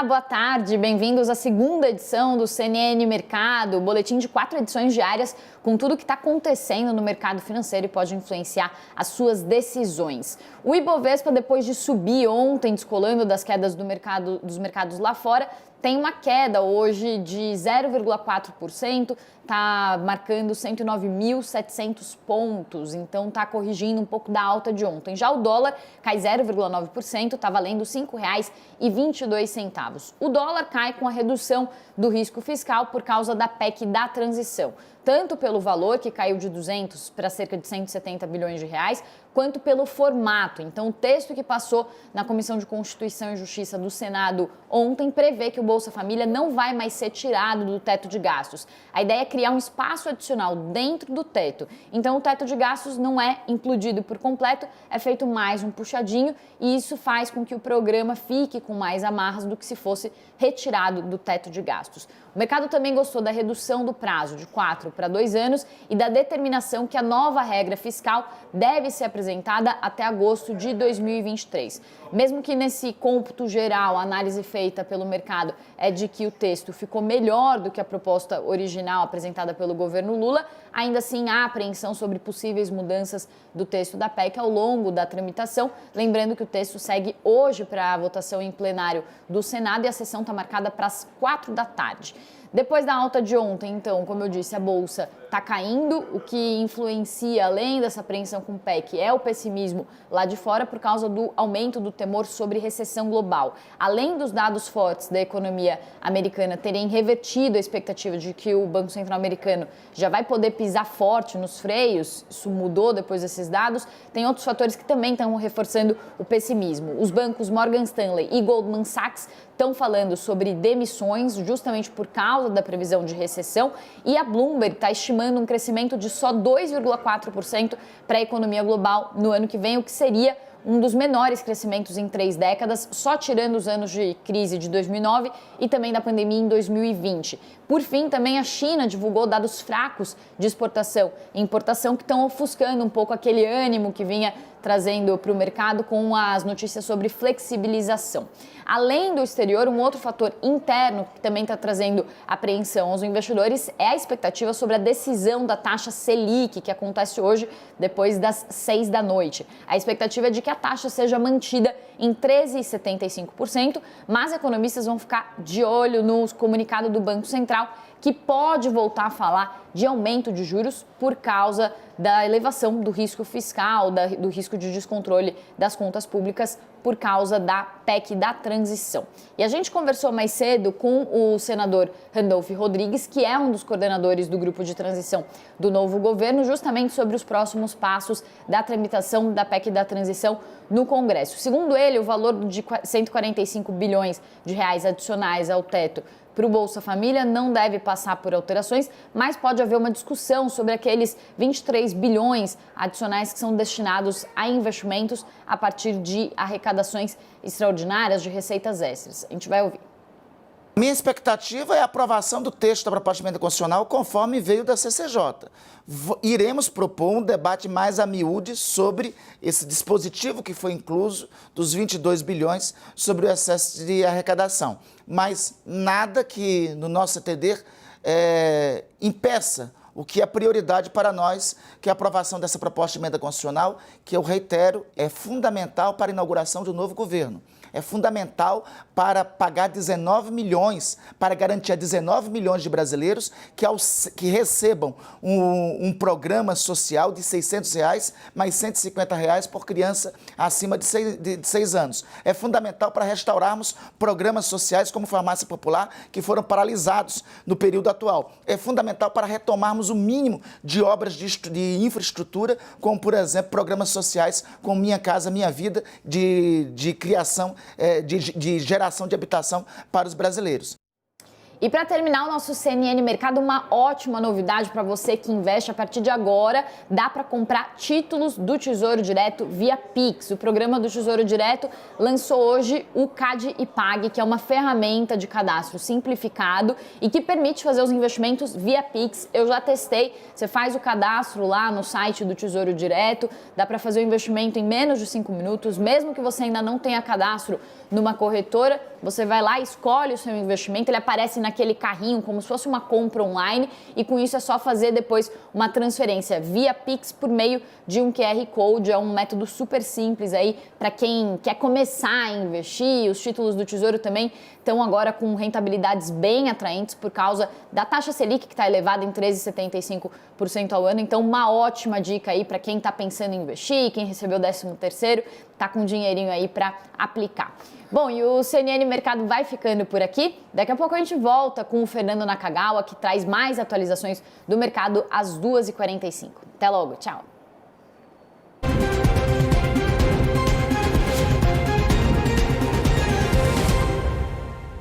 boa tarde, bem-vindos à segunda edição do CNN Mercado, boletim de 4 edições diárias com tudo o que está acontecendo no mercado financeiro e pode influenciar as suas decisões. O Ibovespa, depois de subir ontem, descolando das quedas dos mercados lá fora, tem uma queda hoje de 0,4%, está marcando 109.700 pontos, então está corrigindo um pouco da alta de ontem. Já o dólar cai 0,9%, está valendo R$ 5,22. O dólar cai com a redução do risco fiscal por causa da PEC da transição, tanto pelo valor, que caiu de 200 para cerca de 170 bilhões de reais, quanto pelo formato. Então, o texto que passou na Comissão de Constituição e Justiça do Senado ontem prevê que o Bolsa Família não vai mais ser tirado do teto de gastos. A ideia é criar um espaço adicional dentro do teto. Então, o teto de gastos não é implodido por completo, é feito mais um puxadinho e isso faz com que o programa fique com mais amarras do que se fosse retirado do teto de gastos. O mercado também gostou da redução do prazo de 4 para 2 anos e da determinação que a nova regra fiscal deve ser apresentada até agosto de 2023. Mesmo que nesse cômputo geral, a análise feita pelo mercado é de que o texto ficou melhor do que a proposta original apresentada pelo governo Lula, ainda assim há apreensão sobre possíveis mudanças do texto da PEC ao longo da tramitação. Lembrando que o texto segue hoje para a votação em plenário do Senado e a sessão está marcada para as 4 da tarde. Depois da alta de ontem, então, como eu disse, a Bolsa está caindo, o que influencia, além dessa apreensão com o PEC, é o pessimismo lá de fora por causa do aumento do temor sobre recessão global. Além dos dados fortes da economia americana terem revertido a expectativa de que o Banco Central americano já vai poder pisar forte nos freios, isso mudou depois desses dados, tem outros fatores que também estão reforçando o pessimismo. Os bancos Morgan Stanley e Goldman Sachs estão falando sobre demissões justamente por causa da previsão de recessão e a Bloomberg está estimando um crescimento de só 2,4% para a economia global no ano que vem, o que seria um dos menores crescimentos em 3 décadas, só tirando os anos de crise de 2009 e também da pandemia em 2020. Por fim, também a China divulgou dados fracos de exportação e importação que estão ofuscando um pouco aquele ânimo que vinha trazendo para o mercado com as notícias sobre flexibilização. Além do exterior, um outro fator interno que também está trazendo apreensão aos investidores é a expectativa sobre a decisão da taxa Selic, que acontece hoje depois das 6 da noite. A expectativa é de que a taxa seja mantida em 13,75%, mas economistas vão ficar de olho no comunicado do Banco Central, que pode voltar a falar de aumento de juros por causa da elevação do risco fiscal, do risco de descontrole das contas públicas por causa da PEC da transição. E a gente conversou mais cedo com o senador Randolph Rodrigues, que é um dos coordenadores do grupo de transição do novo governo, justamente sobre os próximos passos da tramitação da PEC da transição no Congresso. Segundo ele, o valor de 145 bilhões de reais adicionais ao teto para o Bolsa Família não deve passar por alterações, mas pode haver uma discussão sobre aqueles 23 bilhões adicionais que são destinados a investimentos a partir de arrecadações extraordinárias de receitas extras. A gente vai ouvir. Minha expectativa é a aprovação do texto da proposta de emenda constitucional conforme veio da CCJ. Iremos propor um debate mais a miúde sobre esse dispositivo que foi incluso dos 22 bilhões sobre o excesso de arrecadação. Mas nada que, no nosso entender, impeça o que é prioridade para nós, que é a aprovação dessa proposta de emenda constitucional, que eu reitero, é fundamental para a inauguração de um novo governo. É fundamental para pagar 19 milhões, para garantir a 19 milhões de brasileiros que recebam um programa social de R$600, mais R$150 por criança acima de 6 anos. É fundamental para restaurarmos programas sociais como Farmácia Popular, que foram paralisados no período atual. É fundamental para retomarmos o mínimo de obras de infraestrutura, como, por exemplo, programas sociais como Minha Casa Minha Vida, de criação, de geração de habitação para os brasileiros. E para terminar o nosso CNN Mercado, uma ótima novidade para você que investe a partir de agora. Dá para comprar títulos do Tesouro Direto via Pix. O programa do Tesouro Direto lançou hoje o CAD e Pag, que é uma ferramenta de cadastro simplificado e que permite fazer os investimentos via Pix. Eu já testei, você faz o cadastro lá no site do Tesouro Direto, dá para fazer o investimento em menos de 5 minutos, mesmo que você ainda não tenha cadastro numa corretora, você vai lá, escolhe o seu investimento, ele aparece naquele carrinho como se fosse uma compra online e com isso é só fazer depois uma transferência via Pix por meio de um QR Code. É um método super simples aí para quem quer começar a investir. Os títulos do Tesouro também estão agora com rentabilidades bem atraentes por causa da taxa Selic, que está elevada em 13,75% ao ano. Então, uma ótima dica aí para quem está pensando em investir, quem recebeu o 13º, está com um dinheirinho aí para aplicar. Bom, e o CNN Mercado vai ficando por aqui. Daqui a pouco a gente volta com o Fernando Nakagawa, que traz mais atualizações do mercado às 2h45. Até logo, tchau!